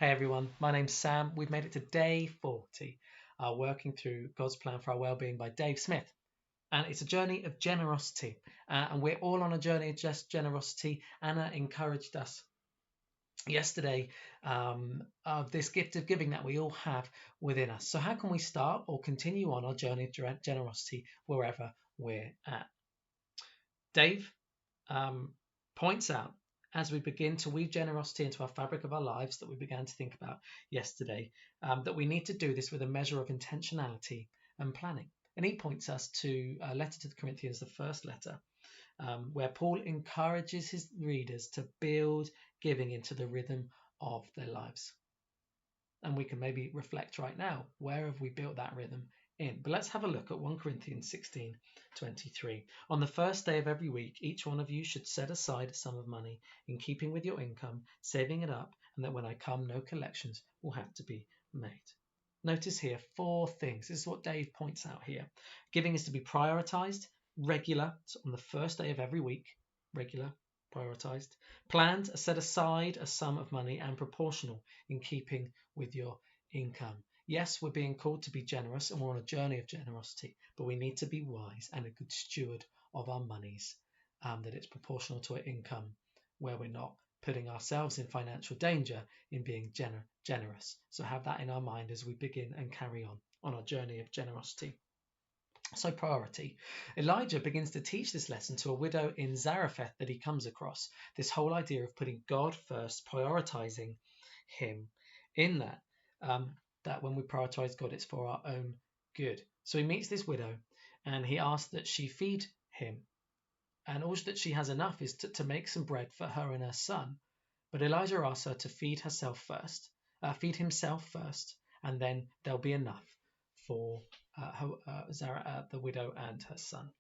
Hey everyone, my name's Sam. We've made it to day 40, working through God's Plan for Our Wellbeing by Dave Smith. And it's a journey of generosity. And we're all on a journey of just generosity. Anna encouraged us yesterday of this gift of giving that we all have within us. So, how can we start or continue on our journey of generosity wherever we're at? Dave points out as we begin to weave generosity into our fabric of our lives that we began to think about yesterday, that we need to do this with a measure of intentionality and planning. And he points us to a letter to the Corinthians, the first letter, where Paul encourages his readers to build giving into the rhythm of their lives. And we can maybe reflect right now, where have we built that rhythm in? But let's have a look at 1 Corinthians 16:23. On the first day of every week, each one of you should set aside a sum of money in keeping with your income, saving it up, and that when I come, no collections will have to be made. Notice here 4 things. This is what Dave points out here. Giving is to be prioritized, regular, so on the first day of every week, regular, prioritized, planned, set aside a sum of money, and proportional in keeping with your income. Yes, we're being called to be generous and we're on a journey of generosity, but we need to be wise and a good steward of our monies, that it's proportional to our income, where we're not putting ourselves in financial danger in being generous. So have that in our mind as we begin and carry on our journey of generosity. So, priority. Elijah begins to teach this lesson to a widow in Zarephath that he comes across. This whole idea of putting God first, prioritizing Him, in that when we prioritize God, it's for our own good. So he meets this widow and he asks that she feed him. And all that she has enough is to make some bread for her and her son. But Elijah asks her to feed himself first, and then there'll be enough for the widow and her son.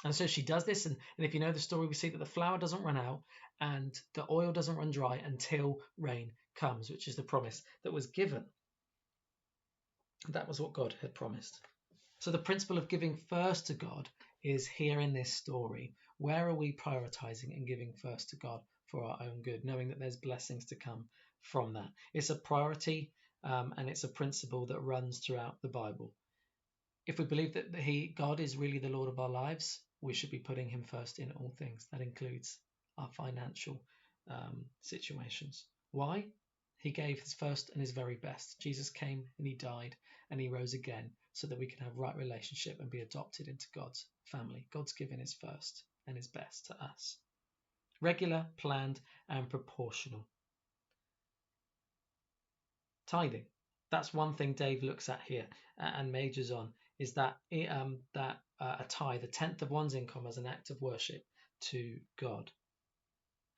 And so she does this, and if you know the story, we see that the flour doesn't run out and the oil doesn't run dry until rain comes, which is the promise that was given. That was what God had promised. So the principle of giving first to God is here in this story. Where are we prioritizing and giving first to God for our own good, knowing that there's blessings to come from that? It's a priority, and it's a principle that runs throughout the Bible. If we believe that God is really the Lord of our lives, we should be putting him first in all things. That includes our financial situations. Why? He gave his first and his very best. Jesus came and he died and he rose again so that we can have right relationship and be adopted into God's family. God's given his first and his best to us. Regular, planned, and proportional. Tithing. That's one thing Dave looks at here and majors on, is that a tithe, a tenth of one's income, as an act of worship to God.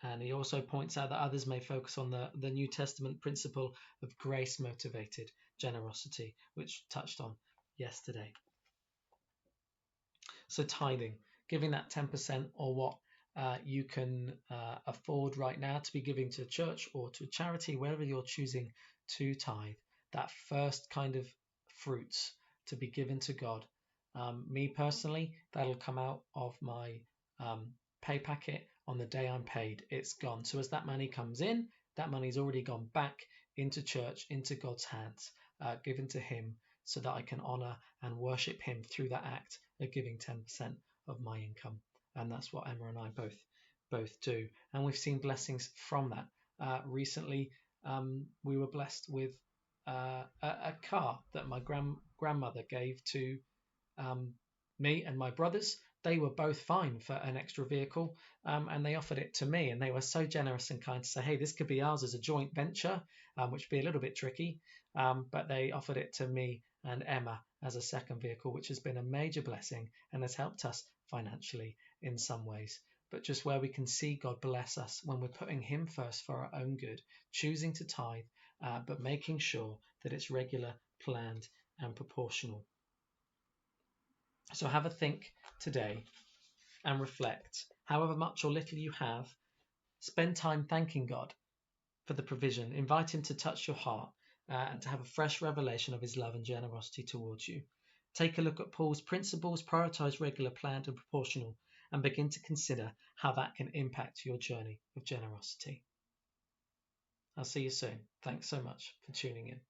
And he also points out that others may focus on the New Testament principle of grace-motivated generosity, which touched on yesterday. So tithing, giving that 10% or what you can afford right now to be giving to a church or to a charity, wherever you're choosing to tithe, that first kind of fruits to be given to God. Me personally, that'll come out of my pay packet on the day I'm paid. It's gone. So as that money comes in, that money's already gone back into church, into God's hands, given to him, so that I can honor and worship him through that act of giving 10% of my income. And that's what Emma and I both do. And we've seen blessings from that. Recently, we were blessed with a car that my grandmother gave to me and my brothers. They were both fine for an extra vehicle, and they offered it to me, and they were so generous and kind to say, hey, this could be ours as a joint venture, which would be a little bit tricky, but they offered it to me and Emma as a second vehicle, which has been a major blessing and has helped us financially in some ways. But just where we can see God bless us when we're putting him first for our own good, choosing to tithe, but making sure that it's regular, planned, and proportional. So have a think today and reflect. However much or little you have, spend time thanking God for the provision. Invite him to touch your heart and to have a fresh revelation of his love and generosity towards you. Take a look at Paul's principles, prioritize regular, planned, and proportional, and begin to consider how that can impact your journey of generosity. I'll see you soon. Thanks so much for tuning in.